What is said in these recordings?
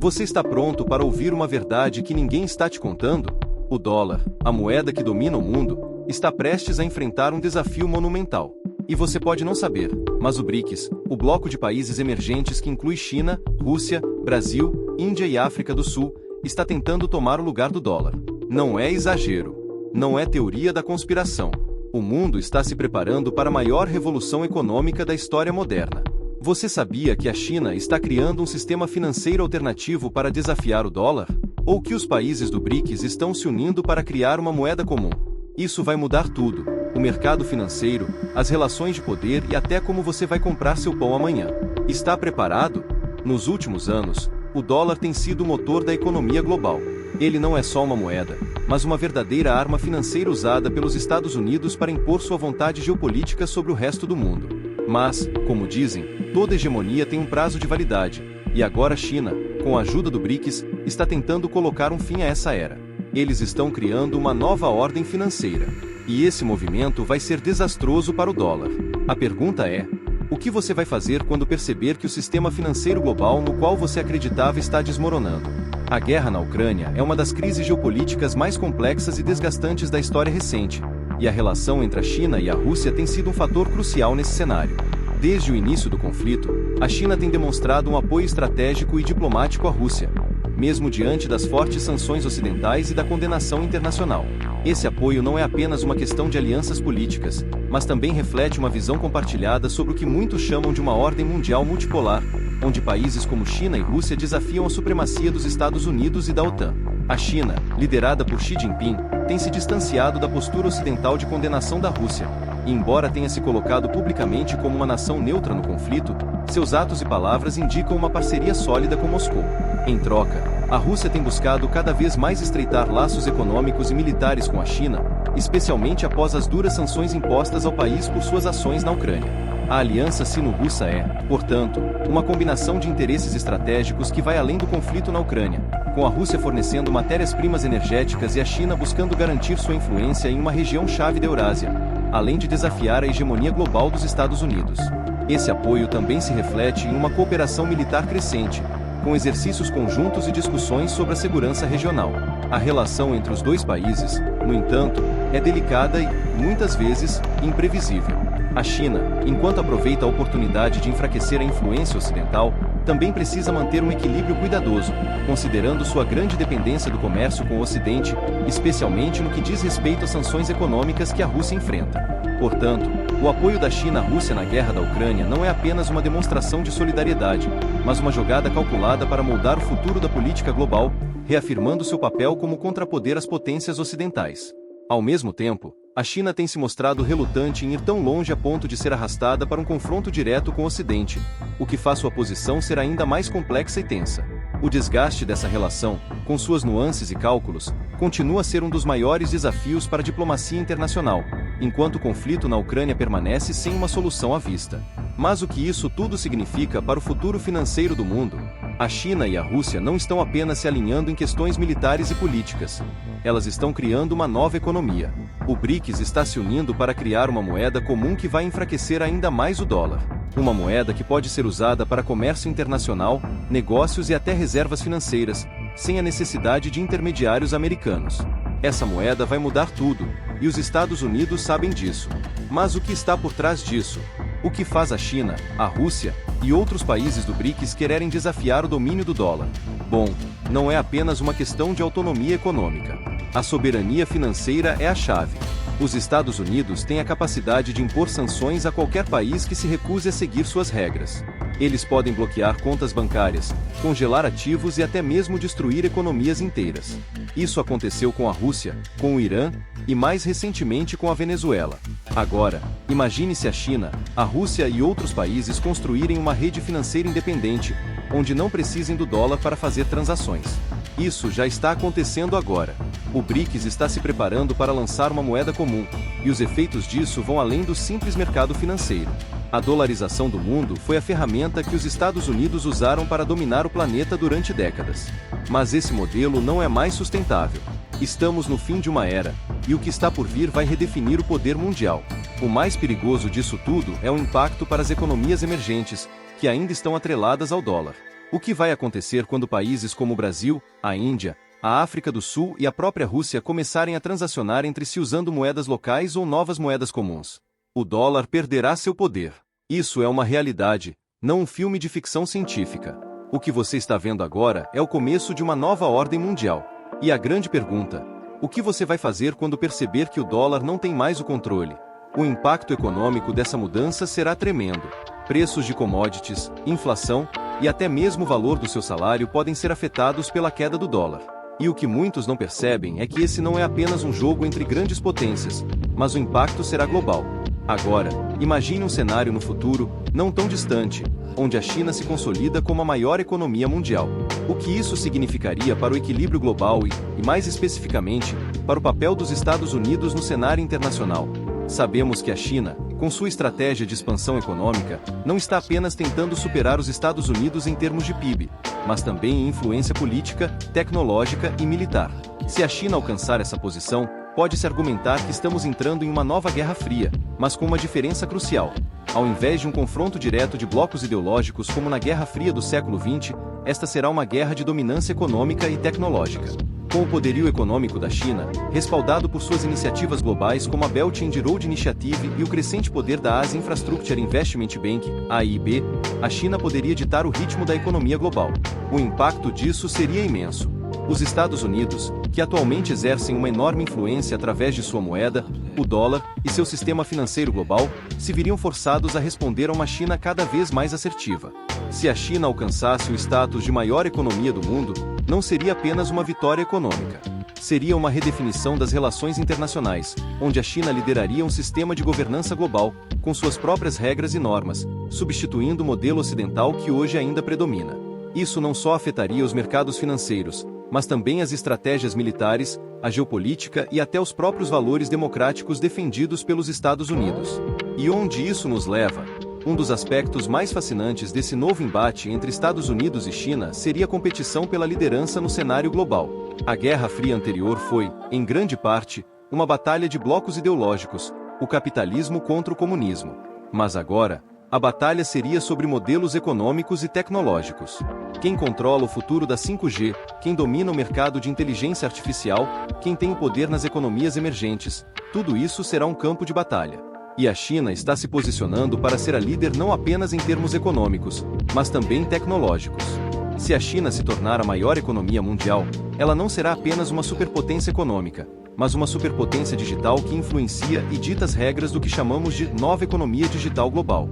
Você está pronto para ouvir uma verdade que ninguém está te contando? O dólar, a moeda que domina o mundo, está prestes a enfrentar um desafio monumental. E você pode não saber, mas o BRICS, o bloco de países emergentes que inclui China, Rússia, Brasil, Índia e África do Sul, está tentando tomar o lugar do dólar. Não é exagero. Não é teoria da conspiração. O mundo está se preparando para a maior revolução econômica da história moderna. Você sabia que a China está criando um sistema financeiro alternativo para desafiar o dólar? Ou que os países do BRICS estão se unindo para criar uma moeda comum? Isso vai mudar tudo: o mercado financeiro, as relações de poder e até como você vai comprar seu pão amanhã. Está preparado? Nos últimos anos, o dólar tem sido o motor da economia global. Ele não é só uma moeda, mas uma verdadeira arma financeira usada pelos Estados Unidos para impor sua vontade geopolítica sobre o resto do mundo. Mas, como dizem, toda hegemonia tem um prazo de validade, e agora a China, com a ajuda do BRICS, está tentando colocar um fim a essa era. Eles estão criando uma nova ordem financeira. E esse movimento vai ser desastroso para o dólar. A pergunta é: o que você vai fazer quando perceber que o sistema financeiro global no qual você acreditava está desmoronando? A guerra na Ucrânia é uma das crises geopolíticas mais complexas e desgastantes da história recente, e a relação entre a China e a Rússia tem sido um fator crucial nesse cenário. Desde o início do conflito, a China tem demonstrado um apoio estratégico e diplomático à Rússia, mesmo diante das fortes sanções ocidentais e da condenação internacional. Esse apoio não é apenas uma questão de alianças políticas, mas também reflete uma visão compartilhada sobre o que muitos chamam de uma ordem mundial multipolar, onde países como China e Rússia desafiam a supremacia dos Estados Unidos e da OTAN. A China, liderada por Xi Jinping, tem se distanciado da postura ocidental de condenação da Rússia, e embora tenha se colocado publicamente como uma nação neutra no conflito, seus atos e palavras indicam uma parceria sólida com Moscou. Em troca, a Rússia tem buscado cada vez mais estreitar laços econômicos e militares com a China, especialmente após as duras sanções impostas ao país por suas ações na Ucrânia. A aliança sino-russa é, portanto, uma combinação de interesses estratégicos que vai além do conflito na Ucrânia, com a Rússia fornecendo matérias-primas energéticas e a China buscando garantir sua influência em uma região-chave da Eurásia, além de desafiar a hegemonia global dos Estados Unidos. Esse apoio também se reflete em uma cooperação militar crescente, com exercícios conjuntos e discussões sobre a segurança regional. A relação entre os dois países, no entanto, é delicada e, muitas vezes, imprevisível. A China, enquanto aproveita a oportunidade de enfraquecer a influência ocidental, também precisa manter um equilíbrio cuidadoso, considerando sua grande dependência do comércio com o Ocidente, especialmente no que diz respeito às sanções econômicas que a Rússia enfrenta. Portanto, o apoio da China à Rússia na guerra da Ucrânia não é apenas uma demonstração de solidariedade, mas uma jogada calculada para moldar o futuro da política global, reafirmando seu papel como contrapoder às potências ocidentais. Ao mesmo tempo, a China tem se mostrado relutante em ir tão longe a ponto de ser arrastada para um confronto direto com o Ocidente, o que faz sua posição ser ainda mais complexa e tensa. O desgaste dessa relação, com suas nuances e cálculos, continua a ser um dos maiores desafios para a diplomacia internacional, enquanto o conflito na Ucrânia permanece sem uma solução à vista. Mas o que isso tudo significa para o futuro financeiro do mundo? A China e a Rússia não estão apenas se alinhando em questões militares e políticas. Elas estão criando uma nova economia. O BRICS está se unindo para criar uma moeda comum que vai enfraquecer ainda mais o dólar. Uma moeda que pode ser usada para comércio internacional, negócios e até reservas financeiras, sem a necessidade de intermediários americanos. Essa moeda vai mudar tudo, e os Estados Unidos sabem disso. Mas o que está por trás disso? O que faz a China, a Rússia e outros países do BRICS quererem desafiar o domínio do dólar? Bom, não é apenas uma questão de autonomia econômica. A soberania financeira é a chave. Os Estados Unidos têm a capacidade de impor sanções a qualquer país que se recuse a seguir suas regras. Eles podem bloquear contas bancárias, congelar ativos e até mesmo destruir economias inteiras. Isso aconteceu com a Rússia, com o Irã e mais recentemente com a Venezuela. Agora, imagine se a China, a Rússia e outros países construírem uma rede financeira independente, onde não precisem do dólar para fazer transações. Isso já está acontecendo agora. O BRICS está se preparando para lançar uma moeda comum, e os efeitos disso vão além do simples mercado financeiro. A dolarização do mundo foi a ferramenta que os Estados Unidos usaram para dominar o planeta durante décadas. Mas esse modelo não é mais sustentável. Estamos no fim de uma era, e o que está por vir vai redefinir o poder mundial. O mais perigoso disso tudo é o impacto para as economias emergentes, que ainda estão atreladas ao dólar. O que vai acontecer quando países como o Brasil, a Índia, a África do Sul e a própria Rússia começarem a transacionar entre si usando moedas locais ou novas moedas comuns? O dólar perderá seu poder. Isso é uma realidade, não um filme de ficção científica. O que você está vendo agora é o começo de uma nova ordem mundial. E a grande pergunta: o que você vai fazer quando perceber que o dólar não tem mais o controle? O impacto econômico dessa mudança será tremendo. Preços de commodities, inflação e até mesmo o valor do seu salário podem ser afetados pela queda do dólar. E o que muitos não percebem é que esse não é apenas um jogo entre grandes potências, mas o impacto será global. Agora, imagine um cenário no futuro, não tão distante, onde a China se consolida como a maior economia mundial. O que isso significaria para o equilíbrio global e mais especificamente, para o papel dos Estados Unidos no cenário internacional? Sabemos que a China, com sua estratégia de expansão econômica, não está apenas tentando superar os Estados Unidos em termos de PIB, mas também em influência política, tecnológica e militar. Se a China alcançar essa posição, pode-se argumentar que estamos entrando em uma nova Guerra Fria, mas com uma diferença crucial. Ao invés de um confronto direto de blocos ideológicos como na Guerra Fria do século XX, esta será uma guerra de dominância econômica e tecnológica. Com o poderio econômico da China, respaldado por suas iniciativas globais como a Belt and Road Initiative e o crescente poder da Asia Infrastructure Investment Bank, AIIB, a China poderia ditar o ritmo da economia global. O impacto disso seria imenso. Os Estados Unidos, que atualmente exercem uma enorme influência através de sua moeda, o dólar, e seu sistema financeiro global, se viriam forçados a responder a uma China cada vez mais assertiva. Se a China alcançasse o status de maior economia do mundo, não seria apenas uma vitória econômica. Seria uma redefinição das relações internacionais, onde a China lideraria um sistema de governança global, com suas próprias regras e normas, substituindo o modelo ocidental que hoje ainda predomina. Isso não só afetaria os mercados financeiros, mas também as estratégias militares, a geopolítica e até os próprios valores democráticos defendidos pelos Estados Unidos. E onde isso nos leva? Um dos aspectos mais fascinantes desse novo embate entre Estados Unidos e China seria a competição pela liderança no cenário global. A Guerra Fria anterior foi, em grande parte, uma batalha de blocos ideológicos, o capitalismo contra o comunismo. Mas agora, a batalha seria sobre modelos econômicos e tecnológicos. Quem controla o futuro da 5G, quem domina o mercado de inteligência artificial, quem tem o poder nas economias emergentes, tudo isso será um campo de batalha. E a China está se posicionando para ser a líder não apenas em termos econômicos, mas também tecnológicos. Se a China se tornar a maior economia mundial, ela não será apenas uma superpotência econômica, mas uma superpotência digital que influencia e dita as regras do que chamamos de nova economia digital global.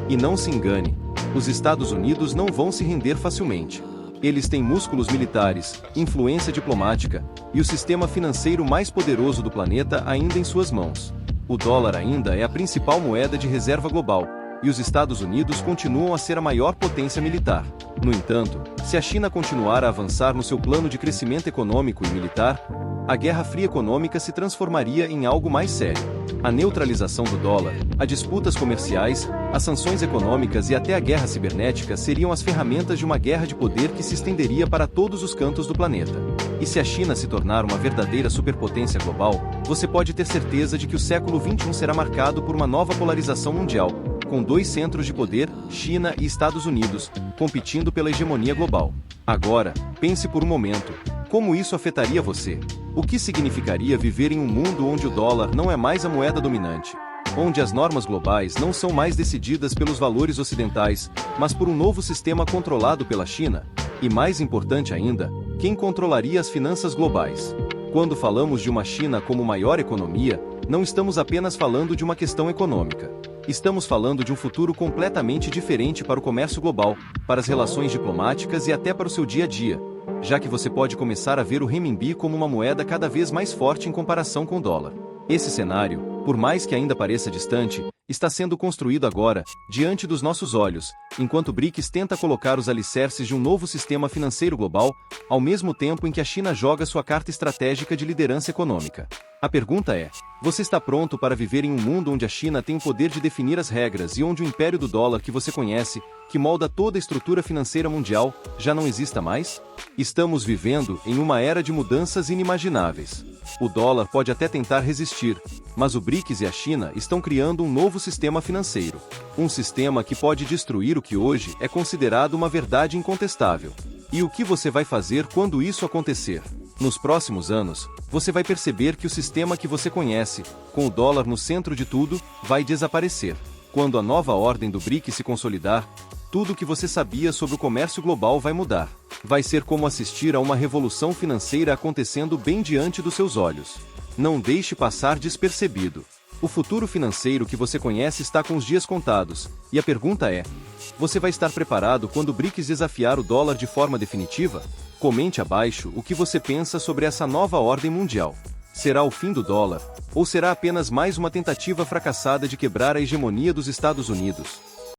E não se engane, os Estados Unidos não vão se render facilmente. Eles têm músculos militares, influência diplomática e o sistema financeiro mais poderoso do planeta ainda em suas mãos. O dólar ainda é a principal moeda de reserva global, e os Estados Unidos continuam a ser a maior potência militar. No entanto, se a China continuar a avançar no seu plano de crescimento econômico e militar, a Guerra Fria econômica se transformaria em algo mais sério. A neutralização do dólar, as disputas comerciais, as sanções econômicas e até a guerra cibernética seriam as ferramentas de uma guerra de poder que se estenderia para todos os cantos do planeta. E se a China se tornar uma verdadeira superpotência global, você pode ter certeza de que o século XXI será marcado por uma nova polarização mundial, com dois centros de poder, China e Estados Unidos, competindo pela hegemonia global. Agora, pense por um momento, como isso afetaria você? O que significaria viver em um mundo onde o dólar não é mais a moeda dominante? Onde as normas globais não são mais decididas pelos valores ocidentais, mas por um novo sistema controlado pela China? E mais importante ainda, quem controlaria as finanças globais? Quando falamos de uma China como maior economia, não estamos apenas falando de uma questão econômica. Estamos falando de um futuro completamente diferente para o comércio global, para as relações diplomáticas e até para o seu dia a dia, já que você pode começar a ver o renminbi como uma moeda cada vez mais forte em comparação com o dólar. Esse cenário, por mais que ainda pareça distante, está sendo construído agora, diante dos nossos olhos, enquanto o BRICS tenta colocar os alicerces de um novo sistema financeiro global, ao mesmo tempo em que a China joga sua carta estratégica de liderança econômica. A pergunta é: você está pronto para viver em um mundo onde a China tem o poder de definir as regras e onde o império do dólar que você conhece, que molda toda a estrutura financeira mundial, já não exista mais? Estamos vivendo em uma era de mudanças inimagináveis. O dólar pode até tentar resistir, mas o BRICS e a China estão criando um novo sistema financeiro. Um sistema que pode destruir o que hoje é considerado uma verdade incontestável. E o que você vai fazer quando isso acontecer? Nos próximos anos, você vai perceber que o sistema que você conhece, com o dólar no centro de tudo, vai desaparecer. Quando a nova ordem do BRICS se consolidar, tudo o que você sabia sobre o comércio global vai mudar. Vai ser como assistir a uma revolução financeira acontecendo bem diante dos seus olhos. Não deixe passar despercebido. O futuro financeiro que você conhece está com os dias contados, e a pergunta é: você vai estar preparado quando o BRICS desafiar o dólar de forma definitiva? Comente abaixo o que você pensa sobre essa nova ordem mundial. Será o fim do dólar, ou será apenas mais uma tentativa fracassada de quebrar a hegemonia dos Estados Unidos?